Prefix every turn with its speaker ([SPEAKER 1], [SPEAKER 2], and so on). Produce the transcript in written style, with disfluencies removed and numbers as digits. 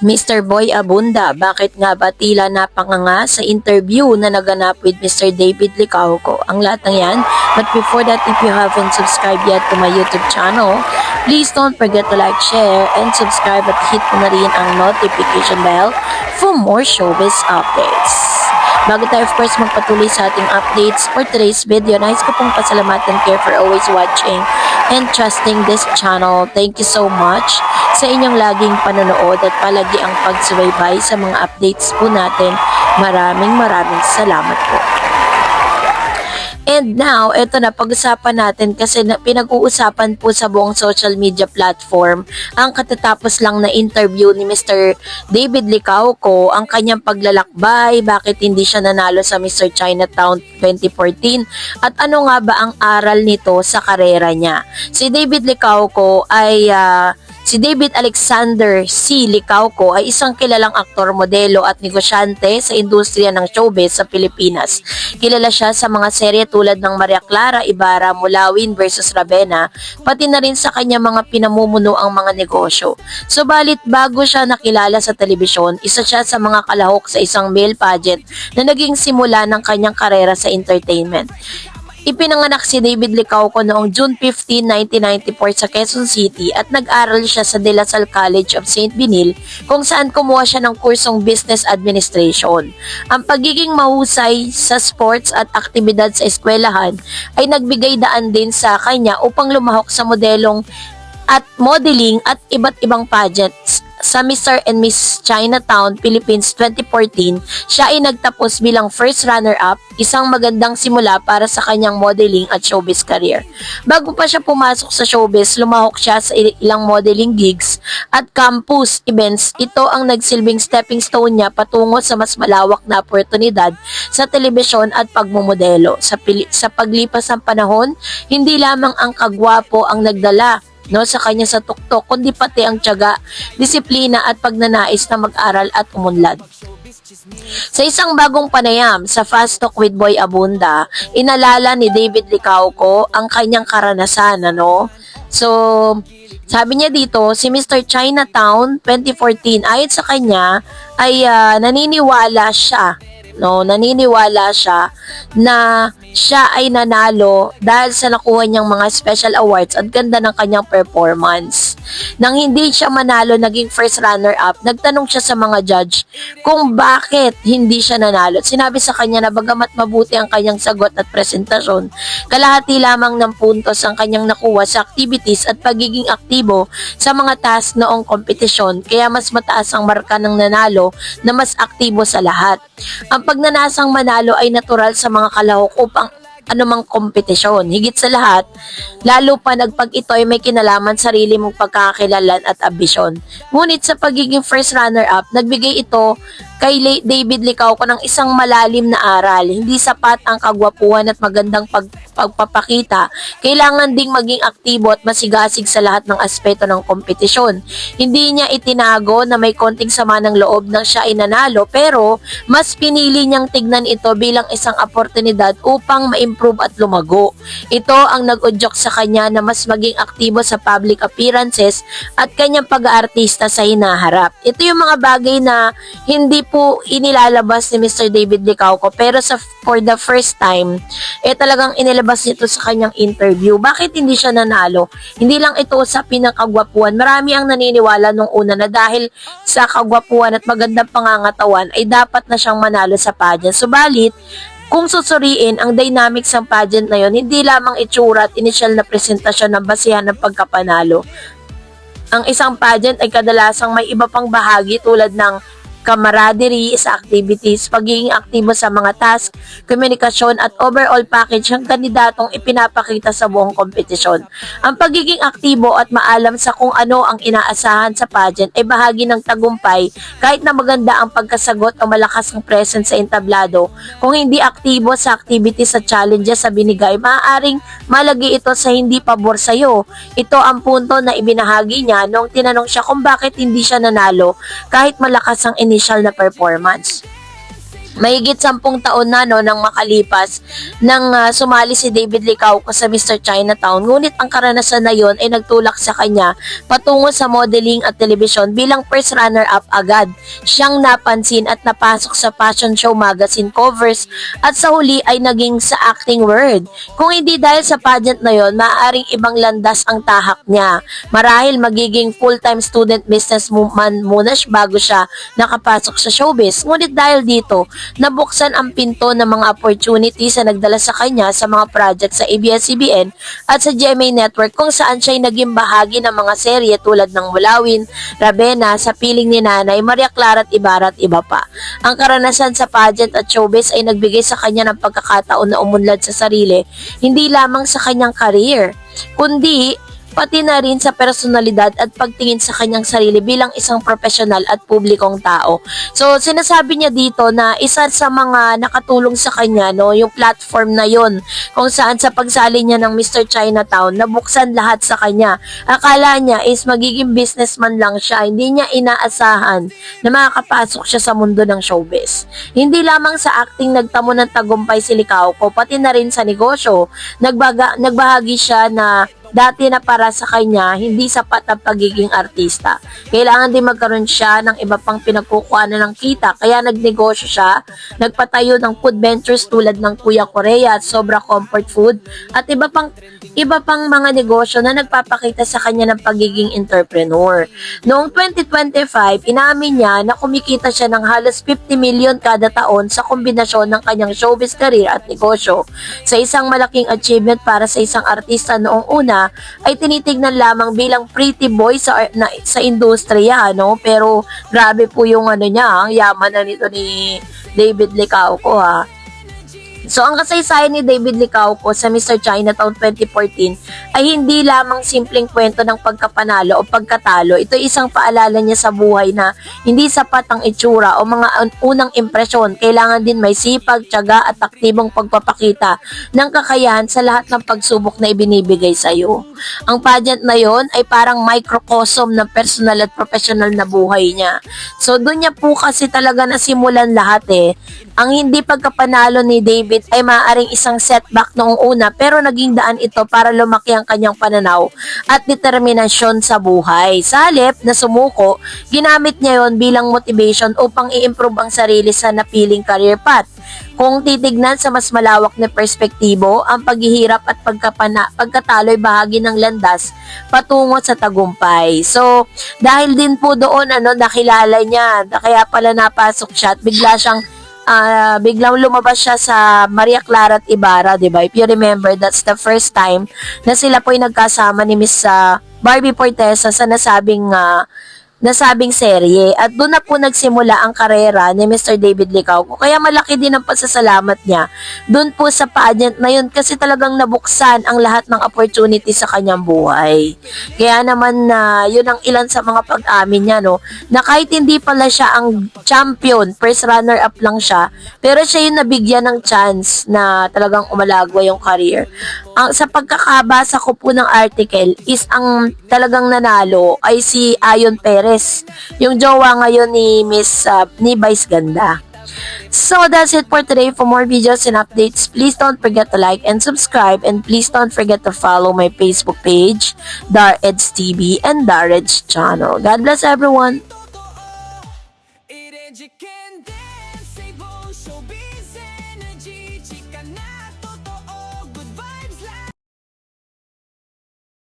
[SPEAKER 1] Mr. Boy Abunda, bakit nga ba tila napanganga sa interview na naganap with Mr. David Licauco? Ang lahat ng yan. But before that, if you haven't subscribed yet to my YouTube channel, please don't forget to like, share, and subscribe at hit mo na rin ang notification bell for more showbiz updates. Bago tayo of course magpatuloy sa ating updates for today's video, nais ko pong pasalamatan kayo for always watching and trusting this channel. Thank you so much sa inyong laging panonood at palagi ang pagsubaybay sa mga updates po natin. Maraming salamat po. And now, eto na, pag-usapan natin kasi pinag-uusapan po sa buong social media platform ang katatapos lang na interview ni Mr. David Licauco, ang kanyang paglalakbay, bakit hindi siya nanalo sa Mr. Chinatown 2014 at ano nga ba ang aral nito sa karera niya. Si David Licauco ay Si David Alexander C. Licauco ay isang kilalang aktor, modelo at negosyante sa industriya ng showbiz sa Pilipinas. Kilala siya sa mga serye tulad ng Maria Clara Ibarra, Mulawin vs. Ravenna, pati na rin sa kanya mga pinamumuno ang mga negosyo. Subalit bago siya nakilala sa telebisyon, isa siya sa mga kalahok sa isang male pageant na naging simula ng kanyang karera sa entertainment. Ipinanganak si David Licauco noong June 15, 1994 sa Quezon City at nag-aral siya sa De La Salle College of St. Benil kung saan kumuha siya ng kursong Business Administration. Ang pagiging mahusay sa sports at aktibidad sa eskwelahan ay nagbigay daan din sa kanya upang lumahok sa modeling at iba't ibang pageants. Sa Mr. and Miss Chinatown, Philippines 2014, siya ay nagtapos bilang first runner-up, isang magandang simula para sa kanyang modeling at showbiz career. Bago pa siya pumasok sa showbiz, lumahok siya sa ilang modeling gigs at campus events. Ito ang nagsilbing stepping stone niya patungo sa mas malawak na oportunidad sa telebisyon at pagmumodelo. Sa paglipas ng panahon, hindi lamang ang kagwapo ang nagdala sa kanya sa tuktok, kundi pati ang tiyaga, disiplina at pagnanais na mag-aral at umunlad. Sa isang bagong panayam sa Fast Talk with Boy Abunda, inalala ni David Licauco ang kanyang karanasan, So, sabi niya dito, si Mr. Chinatown 2014, ayon sa kanya ay naniniwala siya na siya ay nanalo dahil sa nakuha niyang mga special awards at ganda ng kanyang performance. Nang hindi siya manalo, naging first runner-up, nagtanong siya sa mga judge kung bakit hindi siya nanalo. Sinabi sa kanya na bagamat mabuti ang kanyang sagot at presentasyon, kalahati lamang ng puntos ang kanyang nakuha sa activities at pagiging aktibo sa mga task noong kompetisyon, kaya mas mataas ang marka ng nanalo na mas aktibo sa lahat. Ang pagnanasang manalo ay natural sa mga kalahok upang anumang kompetisyon. Higit sa lahat, lalo pa pag ito ay may kinalaman sarili mong pagkakakilalan at ambisyon. Ngunit sa pagiging first runner-up, nagbigay ito kay David Licauco ng isang malalim na aral. Hindi sapat ang kagwapuhan at magandang pagpapakita. Kailangan ding maging aktibo at masigasig sa lahat ng aspeto ng kompetisyon. Hindi niya itinago na may konting sama ng loob nang siya ay nanalo, pero mas pinili niyang tignan ito bilang isang oportunidad upang ma-improve at lumago. Ito ang nag-udyok sa kanya na mas maging aktibo sa public appearances at kanyang pag-aartista sa hinaharap. Ito yung mga bagay na hindi po inilalabas ni Mr. David Licauco, pero for the first time, talagang inilabas nito sa kanyang interview. Bakit hindi siya nanalo? Hindi lang ito sa pinakagwapuan. Marami ang naniniwala nung una na dahil sa kagwapuan at magandang pangangatawan ay dapat na siyang manalo sa pageant. Subalit, kung susuriin ang dynamics ng pageant na yon, hindi lamang itsura at initial na presentasyon ng basihan ng pagkapanalo. Ang isang pageant ay kadalasang may iba pang bahagi tulad ng camaraderie sa activities, pagiging aktibo sa mga task, komunikasyon at overall package ng kandidatong ipinapakita sa buong kompetisyon. Ang pagiging aktibo at maalam sa kung ano ang inaasahan sa pageant ay bahagi ng tagumpay kahit na maganda ang pagkasagot o malakas ang presence sa entablado. Kung hindi aktibo sa activities at challenges sa binigay, maaaring malagi ito sa hindi pabor sa iyo. Ito ang punto na ibinahagi niya nung tinanong siya kung bakit hindi siya nanalo kahit malakas ang initial na performance. Mahigit 10 taon na no nang makalipas nang sumali si David Licauco sa Mr. Chinatown, ngunit ang karanasan na yon ay nagtulak sa kanya patungo sa modeling at telebisyon. Bilang first runner-up agad siyang napansin at napasok sa fashion show magazine covers at sa huli ay naging sa acting world. Kung hindi dahil sa pageant na yon, maaaring ibang landas ang tahak niya. Marahil magiging full-time student businessman muna siya bago siya nakapasok sa showbiz. Ngunit dahil dito, nabuksan ang pinto ng mga opportunities na nagdala sa kanya sa mga project sa ABS-CBN at sa GMA Network, kung saan siya'y naging bahagi ng mga serye tulad ng Mulawin, Ravenna, Sa Piling ni Nanay, Maria Clara at Ibarra at iba pa. Ang karanasan sa pageant at showbiz ay nagbigay sa kanya ng pagkakataon na umunlad sa sarili, hindi lamang sa kanyang career, kundi pati na rin sa personalidad at pagtingin sa kanyang sarili bilang isang profesional at publikong tao. So, sinasabi niya dito na isa sa mga nakatulong sa kanya, no, yung platform na yon, kung saan sa pagsali niya ng Mr. Chinatown, nabuksan lahat sa kanya. Akala niya is magiging businessman lang siya, hindi niya inaasahan na makakapasok siya sa mundo ng showbiz. Hindi lamang sa acting nagtamo ng tagumpay si Licauco, pati na rin sa negosyo. Nagbahagi siya na dati na para sa kanya, hindi sapat ang pagiging artista. Kailangan din magkaroon siya ng iba pang pinagkukuhanan ng kita. Kaya nagnegosyo siya, nagpatayo ng food ventures tulad ng Kuya Korea at Sobra Comfort Food at iba pang mga negosyo na nagpapakita sa kanya ng pagiging entrepreneur. Noong 2025, inamin niya na kumikita siya ng halos 50 million kada taon sa kombinasyon ng kanyang showbiz career at negosyo. Sa isang malaking achievement para sa isang artista noong una, ay tinitignan lamang bilang pretty boy sa industriya, no? Pero grabe po yung niya, ang yaman na nito ni David Licauco, ha. So, ang kasaysayan ni David Licauco sa Mr. Chinatown 2014 ay hindi lamang simpleng kwento ng pagkapanalo o pagkatalo. Ito ay isang paalala niya sa buhay na hindi sapat ang itsura o mga unang impresyon. Kailangan din may sipag, tiyaga at aktibong pagpapakita ng kakayahan sa lahat ng pagsubok na ibinibigay sa iyo. Ang pageant na yon ay parang microcosm ng personal at professional na buhay niya. So, doon niya po kasi talaga nasimulan lahat eh. Ang hindi pagkapanalo ni David ay maaaring isang setback noong una, pero naging daan ito para lumaki ang kanyang pananaw at determinasyon sa buhay. Sa halip na sumuko, ginamit niya yon bilang motivation upang i-improve ang sarili sa napiling career path. Kung titignan sa mas malawak na perspektibo, ang paghihirap at pagkatalo ay bahagi ng landas patungo sa tagumpay. So, dahil din po doon nakilala niya, kaya pala napasok siya at biglang lumabas siya sa Maria Clara at Ibarra, di ba? If you remember, that's the first time na sila po ay nagkasama ni Miss Barbie Fortesa sa nasabing serye. At doon na po nagsimula ang karera ni Mr. David Licauco. Kaya malaki din ang pasasalamat niya doon po sa pageant na yun kasi talagang nabuksan ang lahat ng opportunity sa kanyang buhay. Kaya naman yun ang ilan sa mga pag-amin niya, no, na kahit hindi pala siya ang champion, first runner-up lang siya, pero siya yung nabigyan ng chance na talagang umalagwa yung career. Sa pagkakabasa ko po ng article is ang talagang nanalo ay si Ayon Perez, yung jowa ngayon ni ni Vice Ganda. So that's it for today. For more videos and updates, please don't forget to like and subscribe, and please don't forget to follow my Facebook page, Dar Eds TV and Dar Eds channel. God bless everyone.